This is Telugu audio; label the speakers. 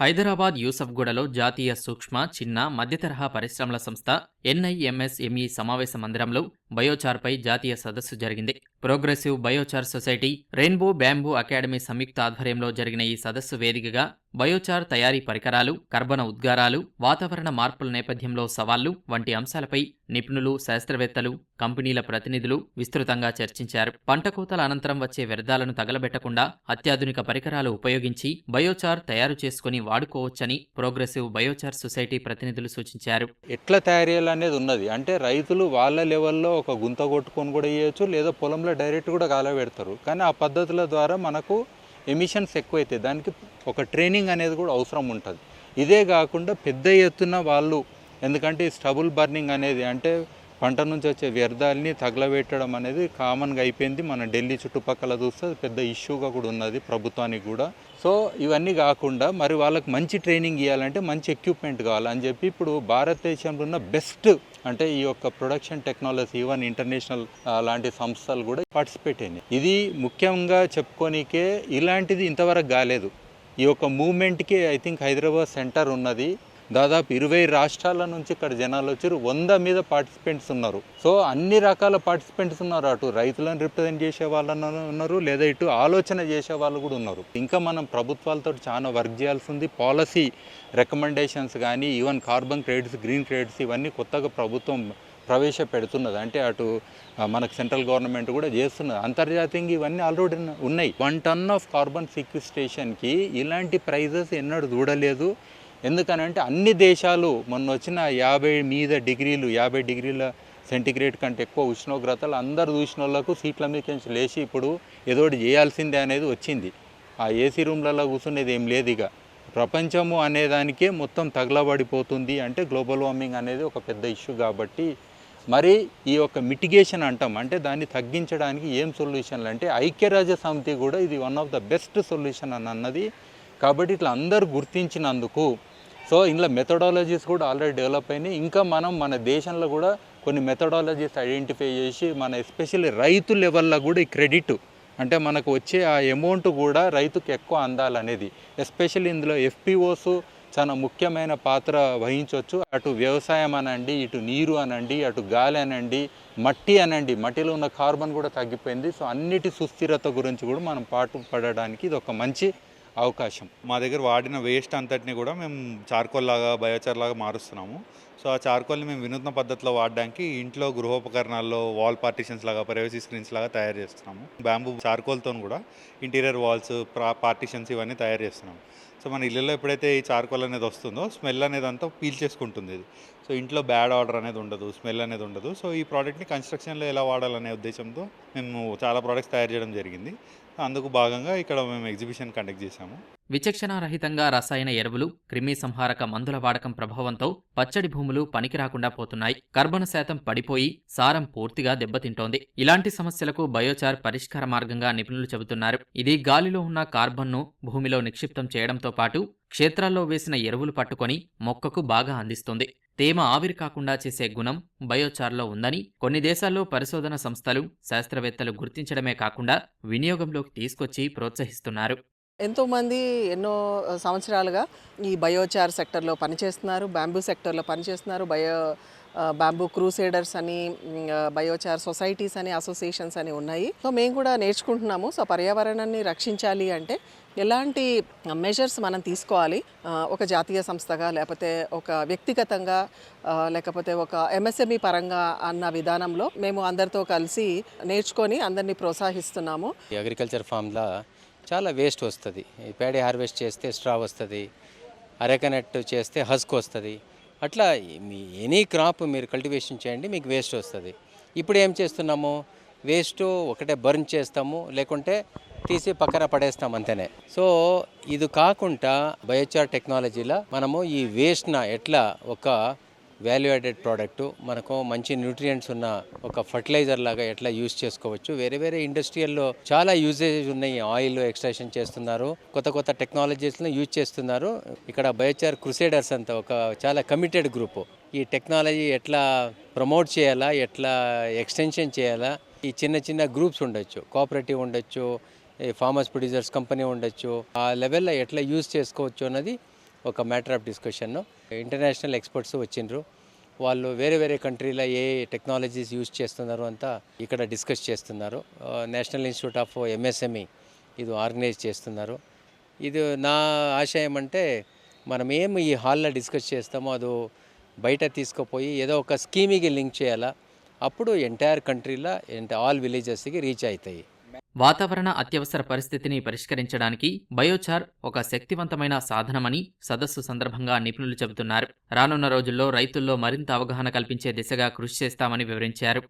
Speaker 1: హైదరాబాద్ యూసఫ్గూడలో జాతీయ సూక్ష్మ, చిన్న, మధ్యతరహా పరిశ్రమల సంస్థ ఎన్ఐఎంఎస్ఎంఈ సమావేశ మందిరంలో బయోచార్పై జాతీయ సదస్సు జరిగింది. Progressive biochar society, rainbow bamboo academy సంయుక్త ఆధ్వర్యంలో జరిగిన ఈ సదస్సు వేదికగా బయోచార్ తయారీ పరికరాలు, కర్బన ఉద్గారాలు, వాతావరణ మార్పుల నేపథ్యంలో సవాళ్లు వంటి అంశాలపై నిపుణులు, శాస్త్రవేత్తలు, కంపెనీల ప్రతినిధులు విస్తృతంగా చర్చించారు. పంట కోతల అనంతరం వచ్చే వ్యర్థాలను తగలబెట్టకుండా అత్యాధునిక పరికరాలు ఉపయోగించి బయోచార్ తయారు చేసుకుని వాడుకోవచ్చని ప్రోగ్రెసివ్ బయోచార్ సొసైటీ ప్రతినిధులు సూచించారు.
Speaker 2: ఎట్లా తయారు చేయాలనేది ఉన్నది. అంటే రైతులు వాళ్ళ లెవెల్లో ఒక గుంత కొట్టుకొని కూడా చేయొచ్చు, లేదా పొలంలో డైరెక్ట్ కూడా కాలబెడతారు. కానీ ఆ పద్ధతుల ద్వారా మనకు ఎమిషన్స్ ఎక్కువైతాయి. దానికి ఒక ట్రైనింగ్ అనేది కూడా అవసరం ఉంటుంది. ఇదే కాకుండా పెద్ద ఎత్తున వాళ్ళు, ఎందుకంటే ఈ స్టబుల్ బర్నింగ్ అనేది అంటే పంట నుంచి వచ్చే వ్యర్థాలని తగలబెట్టడం అనేది కామన్గా అయిపోయింది. మన ఢిల్లీ చుట్టుపక్కల చూస్తే పెద్ద ఇష్యూగా కూడా ఉన్నది ప్రభుత్వానికి కూడా. సో ఇవన్నీ కాకుండా మరి వాళ్ళకి మంచి ట్రైనింగ్ ఇవ్వాలంటే మంచి ఎక్విప్మెంట్ కావాలని చెప్పి ఇప్పుడు భారతదేశంలో ఉన్న బెస్ట్ అంటే ఈ యొక్క ప్రొడక్షన్ టెక్నాలజీ ఈవెన్ ఇంటర్నేషనల్ లాంటి సంస్థలు కూడా పార్టిసిపేట్ అయినాయి. ఇది ముఖ్యంగా చెప్పుకోనికే ఇలాంటిది ఇంతవరకు కాలేదు. ఈ యొక్క మూవ్మెంట్కి ఐ థింక్ హైదరాబాద్ సెంటర్ ఉన్నది. దాదాపు 20 రాష్ట్రాల నుంచి ఇక్కడ జనాలు వచ్చారు. 100 మీద పార్టిసిపెంట్స్ ఉన్నారు. సో అన్ని రకాల పార్టిసిపెంట్స్ ఉన్నారు. అటు రైతులను రిప్రజెంట్ చేసే వాళ్ళు ఉన్నారు, లేదా ఇటు ఆలోచన చేసే వాళ్ళు కూడా ఉన్నారు. ఇంకా మనం ప్రభుత్వాలతో చాలా వర్క్ చేయాల్సి ఉంది. పాలసీ రికమెండేషన్స్ కానీ even carbon credits, green credits ఇవన్నీ కొత్తగా ప్రభుత్వం ప్రవేశపెడుతున్నది. అంటే అటు మనకు సెంట్రల్ గవర్నమెంట్ కూడా చేస్తున్నది. అంతర్జాతీయంగా ఇవన్నీ ఆల్రెడీ ఉన్నాయి. 1 టన్ ఆఫ్ కార్బన్ సిక్విస్ట్రేషన్కి ఇలాంటి ప్రైజెస్ ఎన్నడూ చూడలేదు. ఎందుకనంటే అన్ని దేశాలు మొన్న వచ్చిన 50 డిగ్రీల సెంటిగ్రేడ్ కంటే ఎక్కువ ఉష్ణోగ్రతలు అందరు చూసిన వాళ్ళకు సీట్ల మీద లేచి ఇప్పుడు ఏదోటి చేయాల్సిందే అనేది వచ్చింది. ఆ ఏసీ రూమ్లలో కూర్చునేది ఏం లేదు. ఇక ప్రపంచము అనేదానికే మొత్తం తగలబడిపోతుంది. అంటే గ్లోబల్ వార్మింగ్ అనేది ఒక పెద్ద ఇష్యూ కాబట్టి మరి ఈ యొక్క మిటిగేషన్ అంటాం, అంటే దాన్ని తగ్గించడానికి ఏం సొల్యూషన్లు అంటే ఐక్యరాజ్య సమితి కూడా ఇది one of the best solution అని అన్నది. కాబట్టి ఇట్లా అందరూ గుర్తించినందుకు సో ఇందులో మెథడాలజీస్ కూడా ఆల్రెడీ డెవలప్ అయినాయి. ఇంకా మనం మన దేశంలో కూడా కొన్ని మెథడాలజీస్ ఐడెంటిఫై చేసి మన ఎస్పెషల్లీ రైతు లెవెల్లో కూడా ఈ క్రెడిట్ అంటే మనకు వచ్చే ఆ అమౌంట్ కూడా రైతుకు ఎక్కువ అందాలనేది. ఎస్పెషల్లీ ఇందులో ఎఫ్పిఓస్ చాలా ముఖ్యమైన పాత్ర వహించవచ్చు. అటు వ్యవసాయం అనండి, ఇటు నీరు అనండి, అటు గాలి అనండి, మట్టి అనండి, మట్టిలో ఉన్న కార్బన్ కూడా తగ్గిపోయింది. సో అన్నిటి సుస్థిరత గురించి కూడా మనం పాటు పడడానికి ఇది ఒక మంచి అవకాశం.
Speaker 3: మా దగ్గర వాడిన వేస్ట్ అంతటిని కూడా మేము చార్కోల్ లాగా, బయోచార్ లాగా మారుస్తున్నాము. సో ఆ చార్కోల్ని మేము వినూత్న పద్ధతిలో వాడడానికి ఇంట్లో గృహోపకరణాల్లో వాల్ పార్టీషన్స్ లాగా, ప్రైవసీ స్క్రీన్స్ లాగా తయారు చేస్తున్నాము. బ్యాంబూ చార్కోల్తో కూడా ఇంటీరియర్ వాల్స్, పార్టీషన్స్ ఇవన్నీ తయారు చేస్తున్నాము. సో మన ఇళ్ళలో ఎప్పుడైతే ఈ చార్కోల్ అనేది వస్తుందో స్మెల్ అనేది అంతా పీల్ చేసుకుంటుంది ఇది. సో ఇంట్లో బ్యాడ్ ఆర్డర్ అనేది ఉండదు, స్మెల్ అనేది ఉండదు. సో ఈ ప్రోడక్ట్ని కన్స్ట్రక్షన్లో ఎలా వాడాలనే ఉద్దేశంతో మేము చాలా ప్రోడక్ట్స్ తయారు చేయడం జరిగింది. అందుకు భాగంగా ఇక్కడ మేము ఎగ్జిబిషన్ కండక్ట్ చేశాము.
Speaker 1: విచక్షణారహితంగా రసాయన ఎరువులు, క్రిమి సంహారక మందుల వాడకం ప్రభావంతో పచ్చడి భూములు పనికిరాకుండా పోతున్నాయి. కర్బన శాతం పడిపోయి సారం పూర్తిగా దెబ్బతింటోంది. ఇలాంటి సమస్యలకు బయోచార్ పరిష్కార మార్గంగా నిపుణులు చెబుతున్నారు. ఇది గాలిలో ఉన్న కార్బన్ను భూమిలో నిక్షిప్తం చేయడంతో పాటు క్షేత్రాల్లో వేసిన ఎరువులు పట్టుకొని మొక్కకు బాగా అందిస్తుంది. తేమ ఆవిరి కాకుండా చేసే గుణం బయోచార్లో ఉందని కొన్ని దేశాల్లో పరిశోధన సంస్థలు, శాస్త్రవేత్తలు గుర్తించడమే కాకుండా వినియోగంలోకి తీసుకొచ్చి ప్రోత్సహిస్తున్నారు.
Speaker 4: ఎంతోమంది ఎన్నో సంవత్సరాలుగా ఈ బయోచార్ సెక్టర్లో పనిచేస్తున్నారు, బ్యాంబూ సెక్టర్లో పనిచేస్తున్నారు. బ్యాంబూ క్రూసేడర్స్ అని, బయోచార్ సొసైటీస్ అని, అసోసియేషన్స్ అని ఉన్నాయి. సో మేము కూడా నేర్చుకుంటున్నాము. సో పర్యావరణాన్ని రక్షించాలి అంటే ఎలాంటి మెజర్స్ మనం తీసుకోవాలి, ఒక జాతీయ సంస్థగా, లేకపోతే ఒక వ్యక్తిగతంగా, లేకపోతే ఒక ఎంఎస్ఎంఈ పరంగా అన్న విధానంలో మేము అందరితో కలిసి నేర్చుకొని అందరినీ ప్రోత్సహిస్తున్నాము.
Speaker 5: అగ్రికల్చర్ ఫామ్లో చాలా వేస్ట్ వస్తుంది. ప్యాడీ హార్వెస్ట్ చేస్తే స్ట్రా వస్తుంది, అరెకనట్ చేస్తే హస్క్ వస్తుంది. అట్లా మీ ఎనీ క్రాప్ మీరు కల్టివేషన్ చేయండి, మీకు వేస్ట్ వస్తుంది. ఇప్పుడు ఏం చేస్తున్నాము, వేస్ట్ ఒకటే బర్న్ చేస్తాము, లేకుంటే తీసి పక్కన పడేస్తాం అంతేనే. సో ఇది కాకుండా బయోచార్ టెక్నాలజీలో మనము ఈ వేస్ట్న ఎట్లా ఒక వాల్యూ యాడెడ్ ప్రోడక్ట్, మనకు మంచి న్యూట్రియంట్స్ ఉన్న ఒక ఫర్టిలైజర్ లాగా ఎట్లా యూజ్ చేసుకోవచ్చు. వేరే వేరే ఇండస్ట్రియల్లో చాలా యూజేజ్ ఉన్నాయి. ఆయిల్ ఎక్స్ట్రాక్షన్ చేస్తున్నారు, కొత్త కొత్త టెక్నాలజీస్ని యూజ్ చేస్తున్నారు. ఇక్కడ బయోచార్ క్రూసేడర్స్ అంతా ఒక చాలా కమిటెడ్ గ్రూప్. ఈ టెక్నాలజీ ఎట్లా ప్రమోట్ చేయాలా, ఎట్లా ఎక్స్టెన్షన్ చేయాలా, ఈ చిన్న చిన్న గ్రూప్స్ ఉండొచ్చు, కోఆపరేటివ్ ఉండొచ్చు, ఫార్మర్స్ ప్రొడ్యూసర్స్ కంపెనీ ఉండొచ్చు, ఆ లెవెల్లో ఎట్లా యూజ్ చేసుకోవచ్చు అన్నది ఒక matter of discussion. International experts వచ్చిండ్రు. వాళ్ళు వేరే వేరే కంట్రీలో ఏ టెక్నాలజీస్ యూజ్ చేస్తున్నారు అంతా ఇక్కడ డిస్కస్ చేస్తున్నారు. నేషనల్ ఇన్స్టిట్యూట్ ఆఫ్ ఎంఎస్ఎంఈ ఇది ఆర్గనైజ్ చేస్తున్నారు. ఇది నా ఆశయం అంటే మనం ఏం ఈ హాల్లో డిస్కస్ చేస్తామో అది బయట తీసుకుపోయి ఏదో ఒక స్కీమ్కి లింక్ చేయాలా. అప్పుడు ఎంటైర్ కంట్రీలో ఆల్ విలేజెస్కి రీచ్ అవుతాయి.
Speaker 1: వాతావరణ అత్యవసర పరిస్థితిని పరిష్కరించడానికి బయోచార్ ఒక శక్తివంతమైన సాధనమని సదస్సు సందర్భంగా నిపుణులు చెబుతున్నారు. రానున్న రోజుల్లో రైతుల్లో మరింత అవగాహన కల్పించే దిశగా కృషి చేస్తామని వివరించారు.